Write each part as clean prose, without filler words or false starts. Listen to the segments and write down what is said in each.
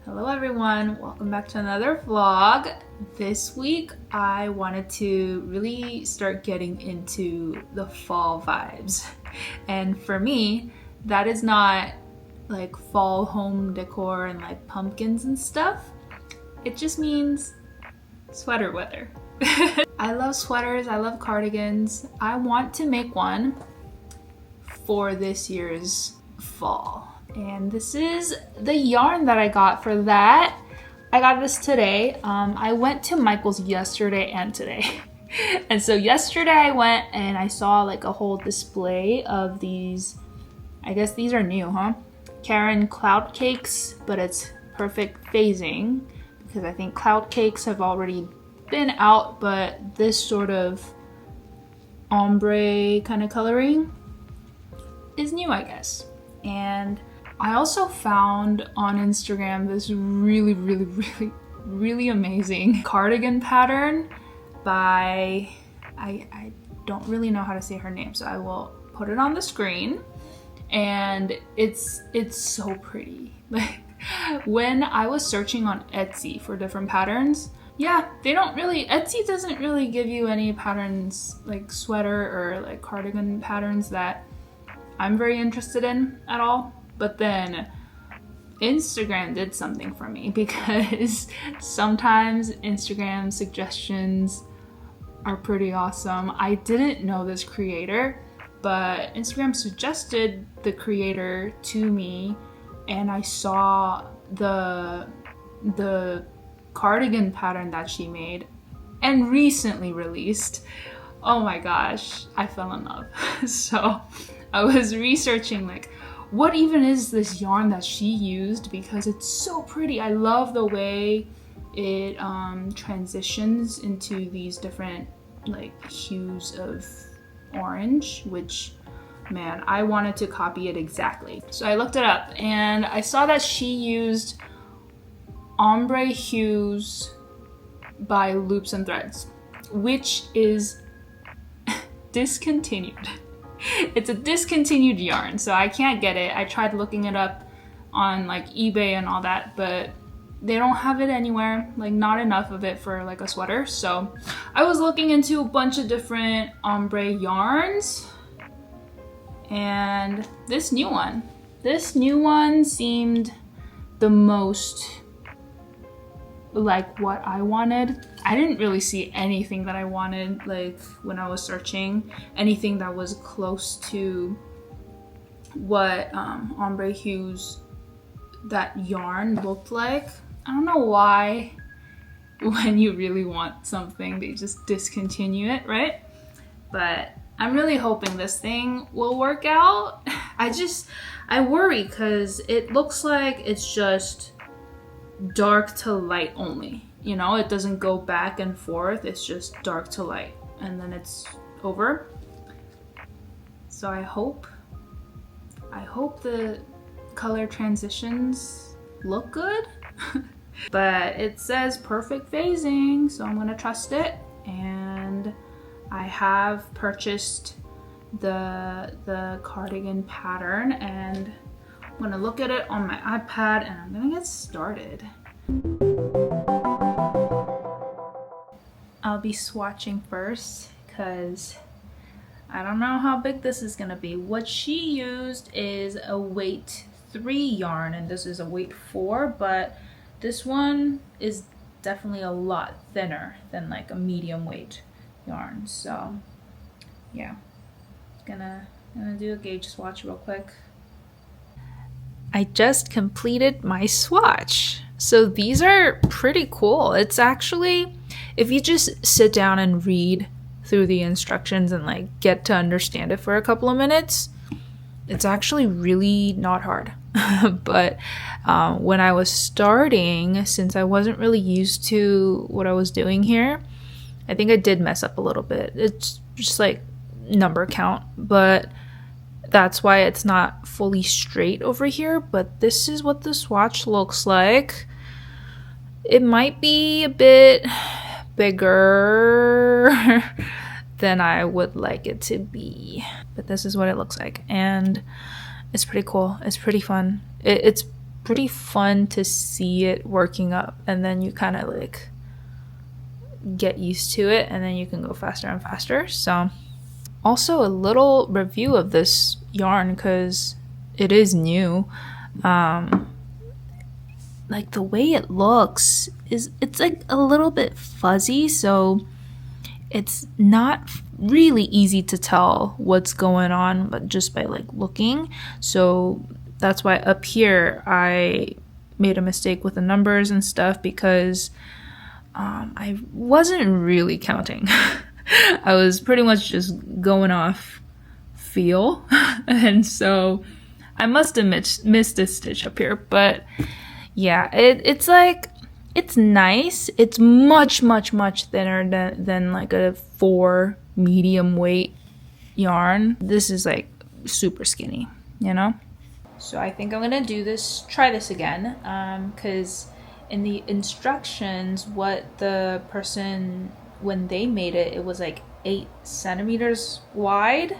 Hello everyone, welcome back to another vlog. This week I wanted to really start getting into the fall vibes. And for me, that is not like fall home decor and like pumpkins and stuff. It just means sweater weather. I love sweaters, I love cardigans. I want to make one for this year's fall. And this is the yarn that I got for that. I got this today. I went to Michael's yesterday and today. And so yesterday I went and I saw like a whole display of these, I guess these are new, huh? Caron Cloud Cakes, but it's perfect phasing because I think Cloud Cakes have already been out, but this sort of ombre kind of coloring is new, I guess. And I also found on Instagram this really amazing cardigan pattern by, I don't really know how to say her name, so I will put it on the screen. And it's so pretty. Like when I was searching on Etsy for different patterns, yeah, Etsy doesn't really give you any patterns like sweater or like cardigan patterns that I'm very interested in at all. But then Instagram did something for me because sometimes Instagram suggestions are pretty awesome. I didn't know this creator, but Instagram suggested the creator to me and I saw the cardigan pattern that she made and recently released. Oh my gosh, I fell in love. So I was researching like, what even is this yarn that she used because it's so pretty. I love the way it transitions into these different like hues of orange, which man, I wanted to copy it exactly. So I looked it up and I saw that she used ombre hues by Loops and Threads, which is discontinued. It's a discontinued yarn, so I can't get it. I tried looking it up on like eBay and all that, but they don't have it anywhere, like not enough of it for like a sweater. So I was looking into a bunch of different ombre yarns and this new one seemed the most like what I wanted. I didn't really see anything that I wanted like when I was searching, anything that was close to what ombre hues that yarn looked like. I don't know why when you really want something they just discontinue it, right? But I'm really hoping this thing will work out. I worry because it looks like it's just dark to light only, you know, it doesn't go back and forth, it's just dark to light and then it's over. So I hope the color transitions look good. But it says perfect phasing, so I'm gonna trust it. And I have purchased the cardigan pattern and I'm gonna look at it on my iPad and I'm gonna get started. I'll be swatching first because I don't know how big this is gonna be. What she used is a weight 3 yarn and this is a weight 4, but this one is definitely a lot thinner than like a medium weight yarn. So yeah, gonna do a gauge swatch real quick. I just completed my swatch. So these are pretty cool. It's actually, if you just sit down and read through the instructions and like get to understand it for a couple of minutes, it's actually really not hard. But when I was starting, since I wasn't really used to what I was doing here, I think I did mess up a little bit. It's just like number count, but that's why it's not fully straight over here. But this is what the swatch looks like. It might be a bit bigger than I would like it to be, but this is what it looks like and it's pretty cool. It's pretty fun. It's pretty fun to see it working up, and then you kind of like get used to it, and then you can go faster and faster. So also a little review of this yarn because it is new. Like the way it looks is, it's like a little bit fuzzy, so it's not really easy to tell what's going on, but just by like looking. So that's why up here I made a mistake with the numbers and stuff, because I wasn't really counting. I was pretty much just going off feel, and so I must have missed a stitch up here. But yeah, it's like, it's nice. It's much thinner than like a 4 medium weight yarn. This is like super skinny, you know? So I think I'm gonna try this again, because in the instructions, what the person, when they made it, it was like 8 centimeters wide.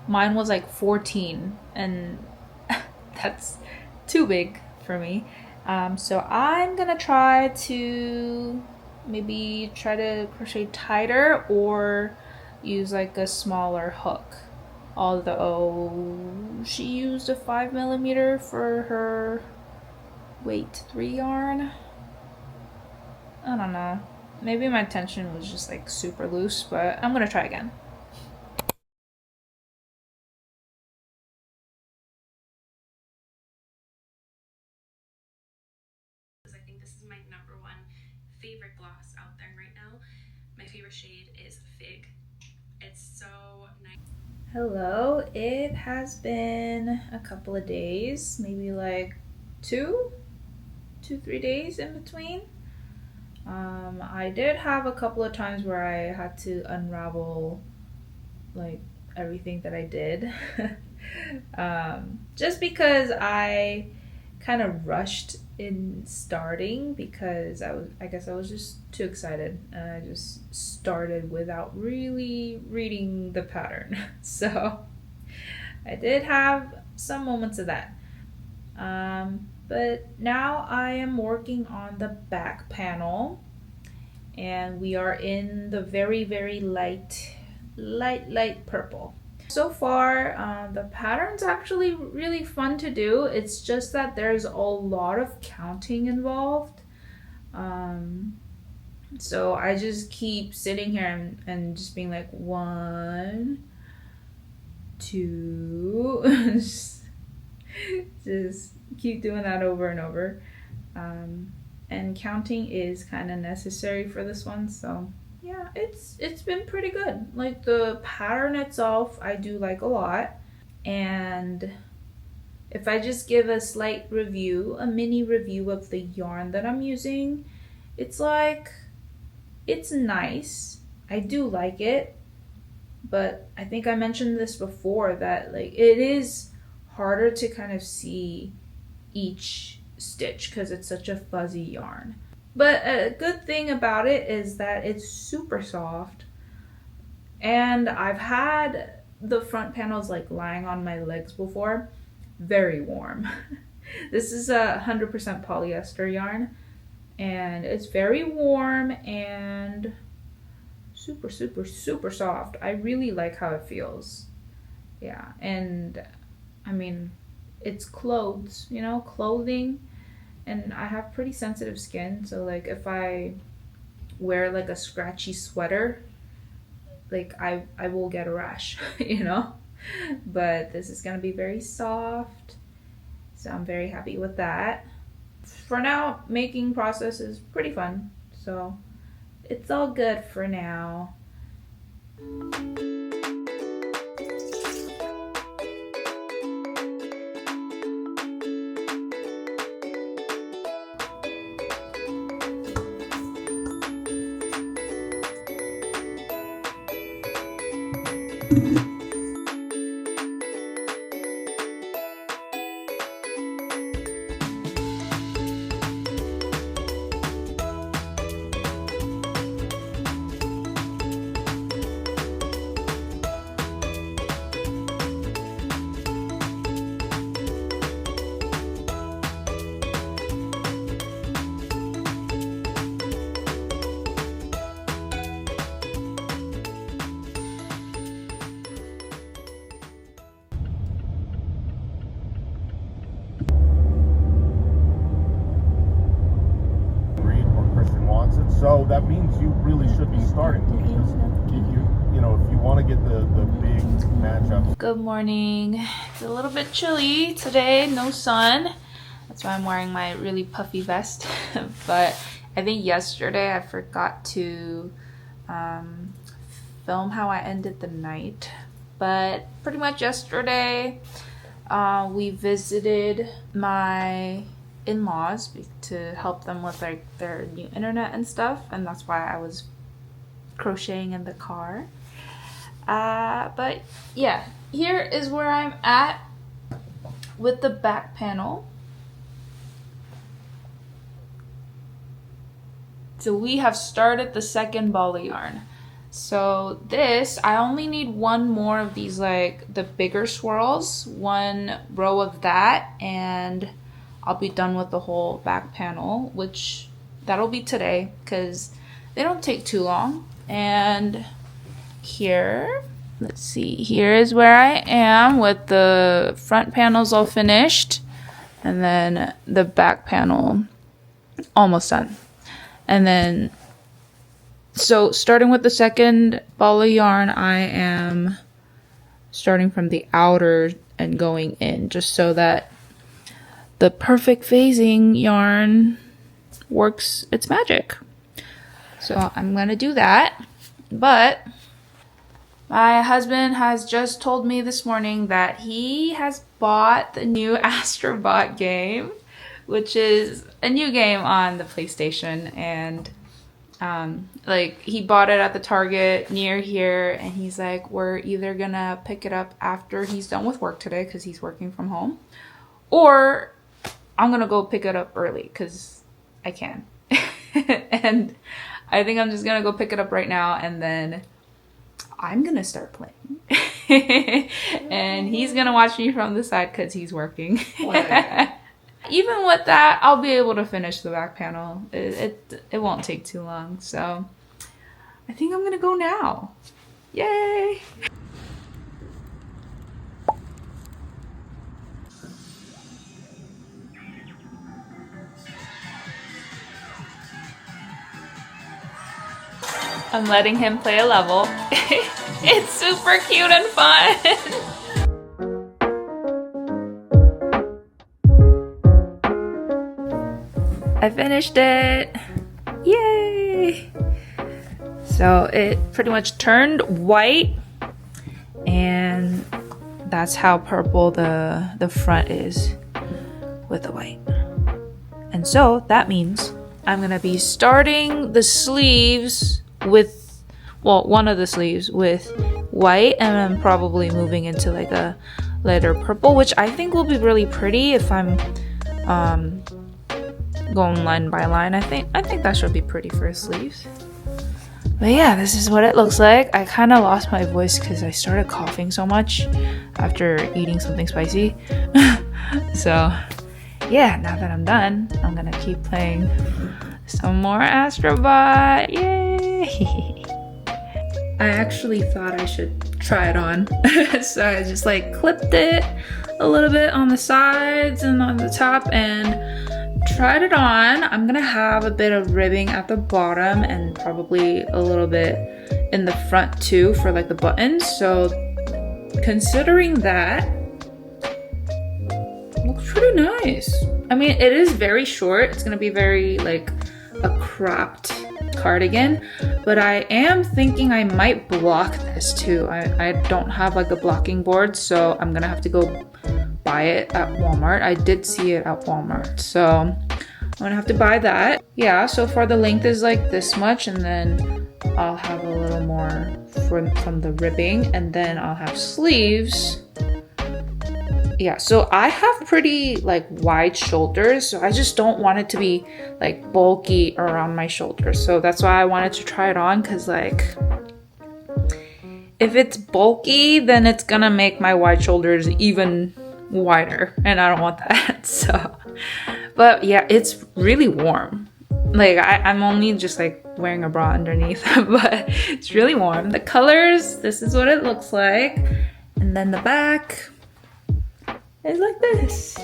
Mine was like 14, and that's too big for me. So I'm gonna try to crochet tighter or use like a smaller hook. Although she used a 5mm for her weight 3 yarn. I don't know. Maybe my tension was just like super loose, but I'm gonna try again. I think this is my #1 favorite gloss out there right now. My favorite shade is Fig. It's so nice. Hello, it has been a couple of days, maybe like 3 days in between. I did have a couple of times where I had to unravel like everything that I did. Just because I kind of rushed in starting, because I guess I was just too excited, and I just started without really reading the pattern. So I did have some moments of that. But now I am working on the back panel, and we are in the very light purple. So far, the pattern's actually really fun to do. It's just that there's a lot of counting involved. So I just keep sitting here and just being like 1, 2, just keep doing that over and over. And counting is kind of necessary for this one, so yeah, it's been pretty good. Like the pattern itself, I do like a lot. And if I just give a slight review, a mini review of the yarn that I'm using, it's like, it's nice. I do like it, but I think I mentioned this before, that like it is harder to kind of see each stitch because it's such a fuzzy yarn. But a good thing about it is that it's super soft, and I've had the front panels like lying on my legs before. Very warm. This is a 100% polyester yarn, and it's very warm and super soft. I really like how it feels. Yeah, and I mean, it's clothes, you know, clothing, and I have pretty sensitive skin, so like if I wear like a scratchy sweater, like I will get a rash, you know. But this is gonna be very soft, so I'm very happy with that. For now, making process is pretty fun, so it's all good for now. So that means you really should be starting to, because if you want to get the big matchups. Good morning. It's a little bit chilly today, no sun. That's why I'm wearing my really puffy vest. But I think yesterday I forgot to film how I ended the night. But pretty much yesterday we visited my in-laws to help them with like their new internet and stuff, and that's why I was crocheting in the car. But yeah, here is where I'm at with the back panel. So we have started the second ball of yarn. So this, I only need one more of these, like the bigger swirls, one row of that, and I'll be done with the whole back panel, which that'll be today because they don't take too long. And here, let's see, here is where I am with the front panels all finished, and then the back panel almost done. And then, so starting with the second ball of yarn, I am starting from the outer and going in, just so that the perfect phasing yarn works its magic. So I'm gonna do that. But my husband has just told me this morning that he has bought the new Astrobot game, which is a new game on the PlayStation, and like he bought it at the Target near here, and he's like, we're either gonna pick it up after he's done with work today because he's working from home, or I'm gonna go pick it up early because I can. And I think I'm just gonna go pick it up right now, and then I'm gonna start playing. And he's gonna watch me from the side because he's working. Even with that, I'll be able to finish the back panel. It won't take too long. So I think I'm gonna go now. Yay! I'm letting him play a level. It's super cute and fun. I finished it. Yay! So it pretty much turned white, and that's how purple the front is with the white. And so that means I'm gonna be starting the sleeves with, well, one of the sleeves with white, and I'm probably moving into like a lighter purple, which I think will be really pretty if I'm going line by line. I think that should be pretty for sleeves. But yeah, this is what it looks like. I kind of lost my voice because I started coughing so much after eating something spicy. So yeah, now that I'm done, I'm gonna keep playing some more Astrobot. Yay! I actually thought I should try it on. So I just like clipped it a little bit on the sides and on the top and tried it on. I'm gonna have a bit of ribbing at the bottom and probably a little bit in the front too for like the buttons. So considering that, looks pretty nice. I mean, it is very short. It's gonna be very like a cropped cardigan, but I am thinking I might block this too. I don't have like a blocking board, so I'm gonna have to go buy it at Walmart. I did see it at Walmart, so I'm gonna have to buy that. Yeah, so far the length is like this much, and then I'll have a little more from the ribbing, and then I'll have sleeves. Yeah, so I have pretty like wide shoulders, so I just don't want it to be like bulky around my shoulders. So that's why I wanted to try it on, because like if it's bulky, then it's gonna make my wide shoulders even wider, and I don't want that. So, but yeah, it's really warm. Like I'm only just like wearing a bra underneath, but it's really warm. The colors, this is what it looks like, and then the back is like this.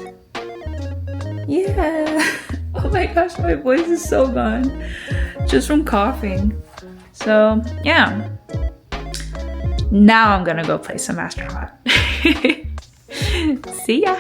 Yeah. Oh my gosh, my voice is so gone just from coughing. So yeah, now I'm gonna go play some astronaut. See ya.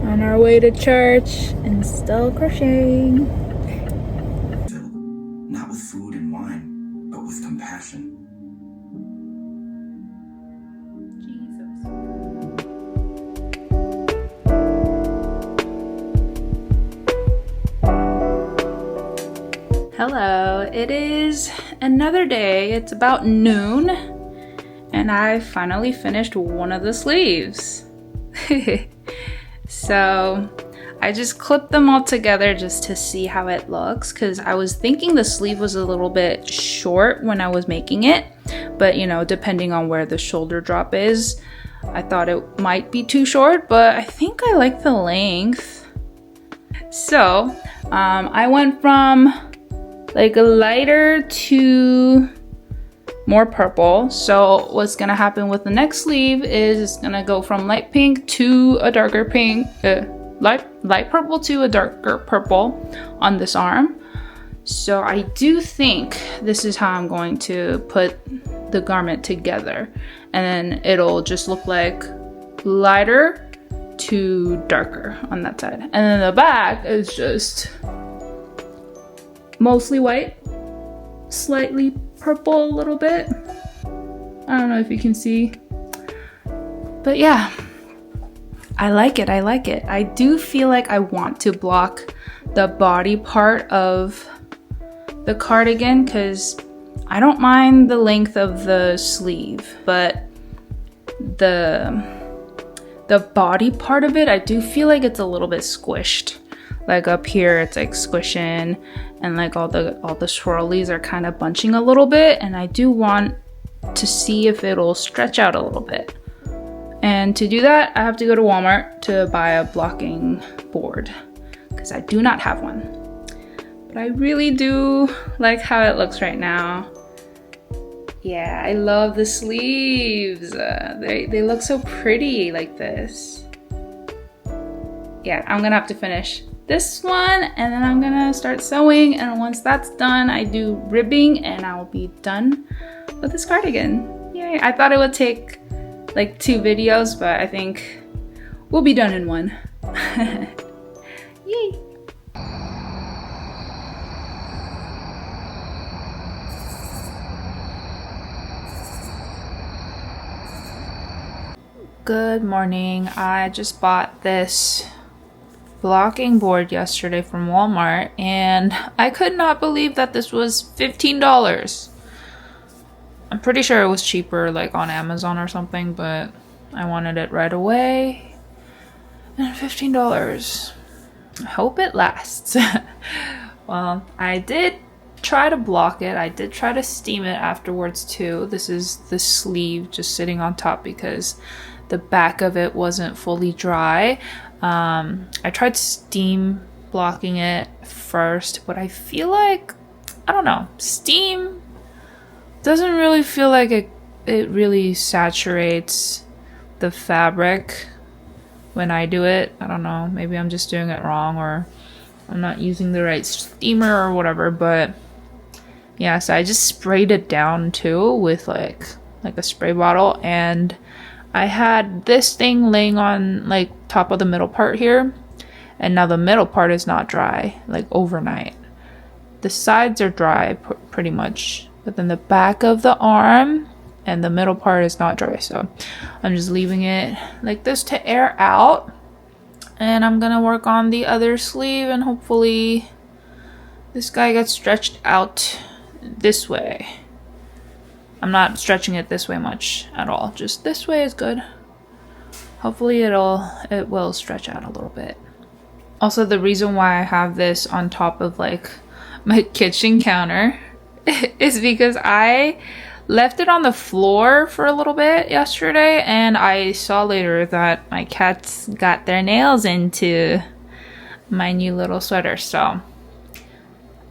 On our way to church and still crocheting. Not with food and wine, but with compassion. Hello, it is another day. It's about noon and I finally finished one of the sleeves. So I just clipped them all together just to see how it looks, because I was thinking the sleeve was a little bit short when I was making it, but you know, depending on where the shoulder drop is, I thought it might be too short, but I think I like the length. So I went from like a lighter to more purple. So what's gonna happen with the next sleeve is it's gonna go from light pink to a darker pink, light purple to a darker purple on this arm. So I do think this is how I'm going to put the garment together, and then it'll just look like lighter to darker on that side, and then the back is just mostly white, slightly purple a little bit. I don't know if you can see, but yeah, I like it. I do feel like I want to block the body part of the cardigan because I don't mind the length of the sleeve, but the body part of it, I do feel like it's a little bit squished. Like up here, it's like squishing, and like all the swirlies are kind of bunching a little bit, and I do want to see if it'll stretch out a little bit. And to do that, I have to go to Walmart to buy a blocking board because I do not have one. But I really do like how it looks right now. Yeah, I love the sleeves. They look so pretty like this. Yeah, I'm gonna have to finish this one and then I'm gonna start sewing, and once that's done I do ribbing and I'll be done with this cardigan. Yay! I thought it would take like 2 videos, but I think we'll be done in one. Yay! Good morning. I just bought this blocking board yesterday from Walmart, and I could not believe that this was $15. I'm pretty sure it was cheaper like on Amazon or something, but I wanted it right away. And $15. I hope it lasts. Well, I did try to block it. I did try to steam it afterwards too. This is the sleeve just sitting on top because the back of it wasn't fully dry. I tried steam blocking it first, but I feel like, I don't know, steam doesn't really feel like it really saturates the fabric when I do it. I don't know, maybe I'm just doing it wrong or I'm not using the right steamer or whatever, but yeah, so I just sprayed it down too with like a spray bottle, and I had this thing laying on like top of the middle part here, and now the middle part is not dry like overnight. The sides are dry pretty much, but then the back of the arm and the middle part is not dry, so I'm just leaving it like this to air out, and I'm gonna work on the other sleeve, and hopefully this guy gets stretched out this way. I'm not stretching it this way much at all, just this way is good. Hopefully it will stretch out a little bit. Also, the reason why I have this on top of like my kitchen counter is because I left it on the floor for a little bit yesterday, and I saw later that my cats got their nails into my new little sweater, so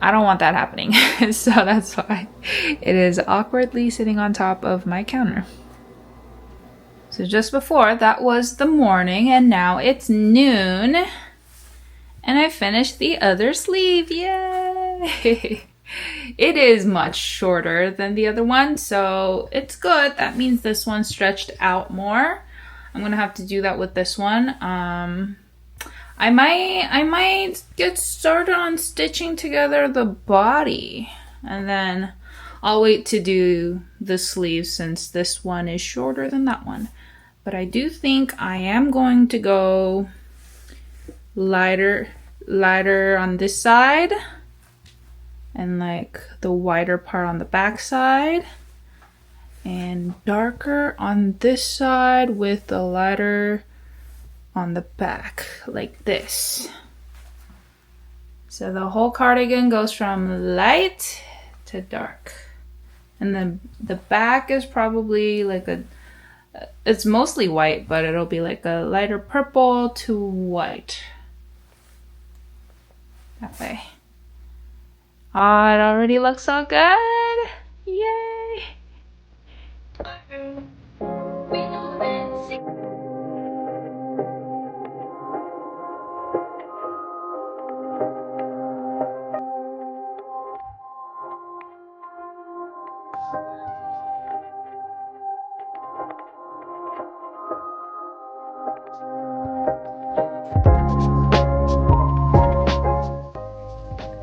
I don't want that happening. So that's why it is awkwardly sitting on top of my counter. So just before, that was the morning, and now it's noon, and I finished the other sleeve. Yay! It is much shorter than the other one, so it's good. That means this one stretched out more. I'm gonna have to do that with this one. I might get started on stitching together the body, and then I'll wait to do the sleeves since this one is shorter than that one. But I do think I am going to go lighter on this side, and like the wider part on the back side, and darker on this side with the lighter on the back, like this. So the whole cardigan goes from light to dark, and then the back is probably like it's mostly white, but it'll be like a lighter purple to white, that way. Oh, it already looks so good. Yay.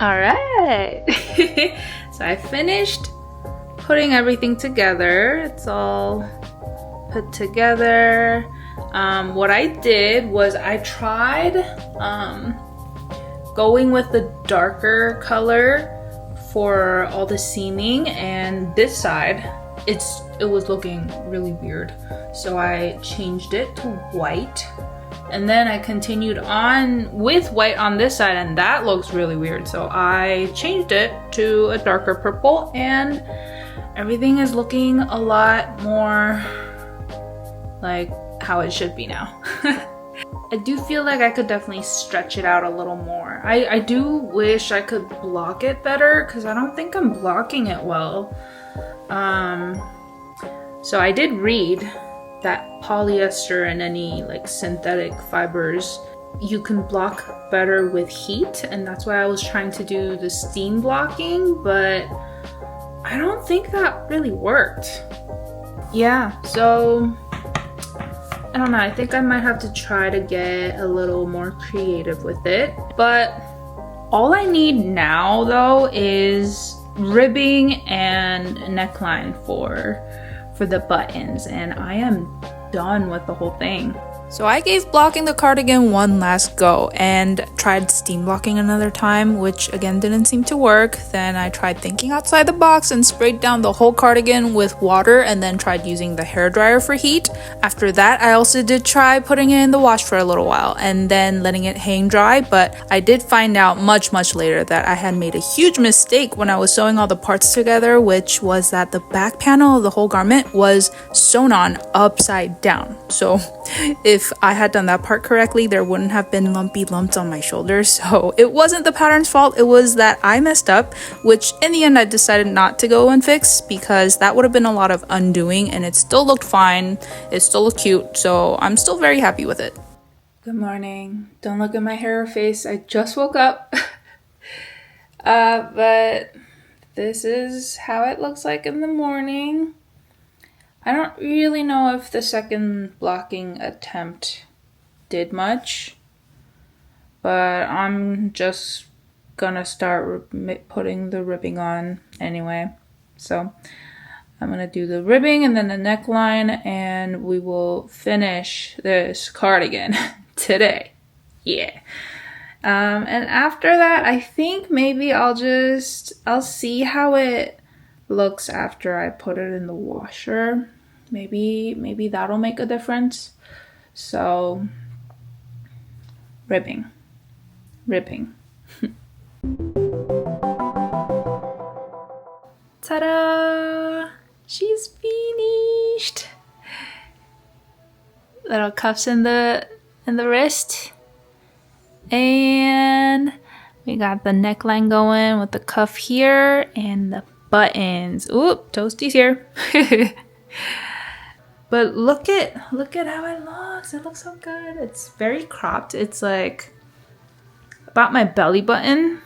All right. So I finished putting everything together. It's all put together. What I did was I tried going with the darker color for all the seaming, and this side it was looking really weird, so I changed it to white. And then I continued on with white on this side, and that looks really weird. So I changed it to a darker purple, and everything is looking a lot more like how it should be now. I do feel like I could definitely stretch it out a little more. I do wish I could block it better, because I don't think I'm blocking it well. So I did read that polyester and any like synthetic fibers, you can block better with heat, and that's why I was trying to do the steam blocking, but I don't think that really worked. Yeah, so I don't know, I think I might have to try to get a little more creative with it. But all I need now though is ribbing and neckline for the buttons, and I am done with the whole thing. So I gave blocking the cardigan one last go and tried steam blocking another time, which again didn't seem to work. Then I tried thinking outside the box and sprayed down the whole cardigan with water, and then tried using the hairdryer for heat. After that, I also did try putting it in the wash for a little while and then letting it hang dry, but I did find out much later that I had made a huge mistake when I was sewing all the parts together, which was that the back panel of the whole garment was sewn on upside down. So if I had done that part correctly, there wouldn't have been lumpy lumps on my shoulders. So it wasn't the pattern's fault, it was that I messed up, which in the end I decided not to go and fix, because that would have been a lot of undoing, and it still looked fine, it still looked cute, so I'm still very happy with it. Good morning. Don't look at my hair or face, I just woke up. But this is how it looks like in the morning. I don't really know if the second blocking attempt did much, but I'm just gonna start putting the ribbing on anyway. So I'm gonna do the ribbing and then the neckline, and we will finish this cardigan today. Yeah. And after that, I think maybe I'll see how it looks after I put it in the washer. Maybe that'll make a difference. So ribbing. Ta-da! She's finished. Little cuffs in the wrist. And we got the neckline going with the cuff here and the buttons. Oop, Toasty's here. But look at how it looks. It looks so good. It's very cropped. It's like about my belly button.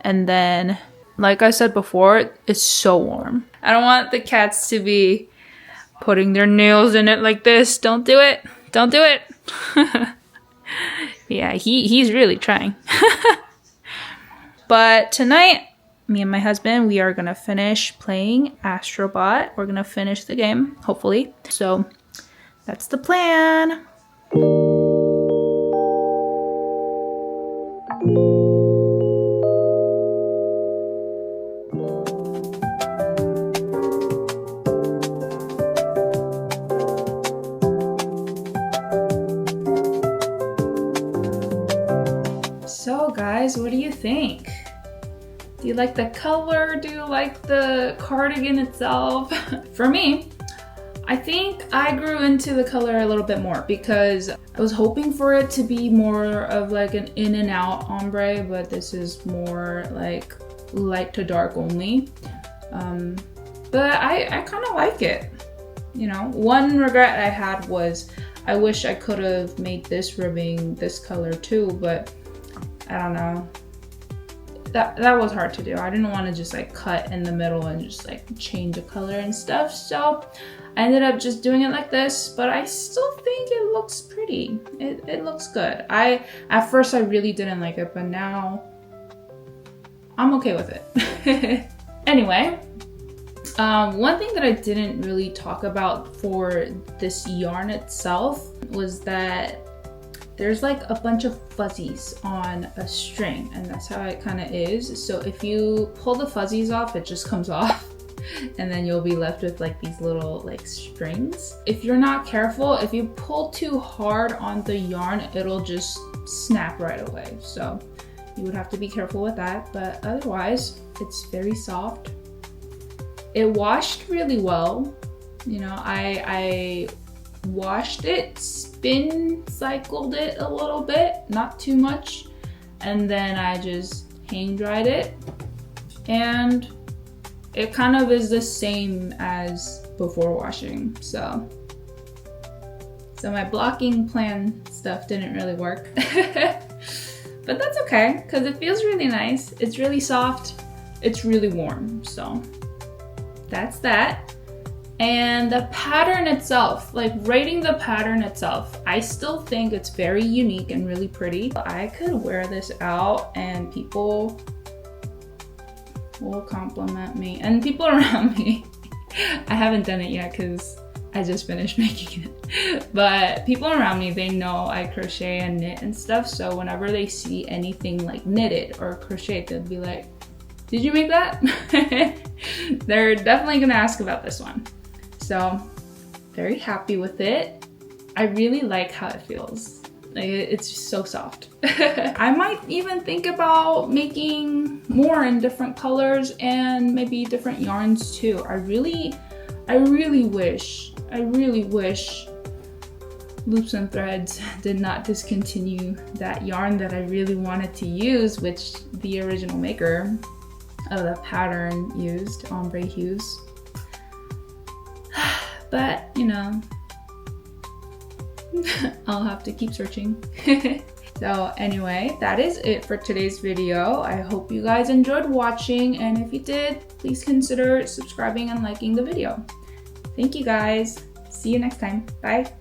And then, like I said before, it's so warm. I don't want the cats to be putting their nails in it like this. Don't do it. Don't do it. Yeah, he's really trying. But tonight, me and my husband, we are gonna finish playing Astrobot. We're gonna finish the game, hopefully. So that's the plan. So guys, what do you think? Do you like the color? Do you like the cardigan itself? For me, I think I grew into the color a little bit more because I was hoping for it to be more of like an in and out ombre, but this is more like light to dark only. But I kind of like it. You know, one regret I had was I wish I could have made this ribbing this color too, but I don't know. That was hard to do. I didn't want to just like cut in the middle and just like change the color and stuff. So I ended up just doing it like this, but I still think it looks pretty. It looks good. At first I really didn't like it, but now I'm okay with it. Anyway, one thing that I didn't really talk about for this yarn itself was that there's like a bunch of fuzzies on a string, and that's how it kind of is. So if you pull the fuzzies off, it just comes off and then you'll be left with like these little like strings. If you're not careful, if you pull too hard on the yarn, it'll just snap right away. So you would have to be careful with that, but otherwise it's very soft. It washed really well. You know, I washed it, spin cycled it a little bit, not too much, and then I just hang dried it, and it kind of is the same as before washing. So my blocking plan stuff didn't really work. But that's okay, because it feels really nice. It's really soft, it's really warm, so that's that. And the pattern itself, like rating the pattern itself, I still think it's very unique and really pretty. I could wear this out and people will compliment me, and people around me. I haven't done it yet because I just finished making it. But people around me, they know I crochet and knit and stuff, so whenever they see anything like knitted or crocheted, they'll be like, did you make that? They're definitely gonna ask about this one. So, very happy with it. I really like how it feels. Like, it's just so soft. I might even think about making more in different colors and maybe different yarns too. I really wish Loops and Threads did not discontinue that yarn that I really wanted to use, which the original maker of the pattern used, ombre hues. But, you know, I'll have to keep searching. So anyway, that is it for today's video. I hope you guys enjoyed watching, and if you did, please consider subscribing and liking the video. Thank you guys. See you next time. Bye.